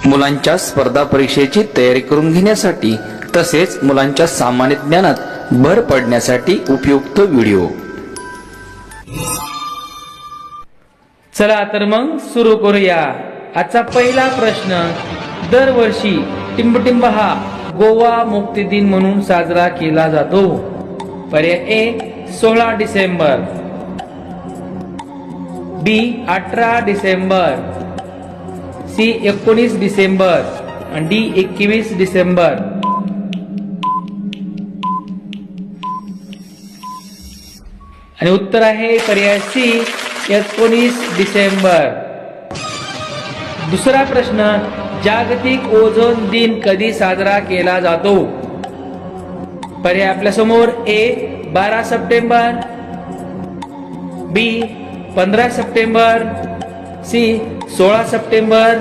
मुलांच्या स्पर्धा परीक्षेची तयारी करून घेण्यासाठी तसेच मुलांच्या सामान्य ज्ञानात भर पडण्यासाठी उपयुक्त व्हिडिओ। चला तर मग सुरू करूया। आजचा पहिला प्रश्न, दरवर्षी टिंबटिंब हा गोवा मुक्ती दिन म्हणून साजरा केला जातो। पर्याय ए 16 डिसेंबर, बी 18 डिसेंबर, सी 19 डिसेंबर आणि डी 21 डिसेंबर। आणि उत्तर आहे पर्याय सी 19 डिसेंबर। दुसरा प्रश्न, जागतिक ओझोन दिन कधी साजरा केला जातो? पर्याय आपल्या समोर ए 12 सप्टेंबर, बी 15 सप्टेंबर, सी 16 सप्टेंबर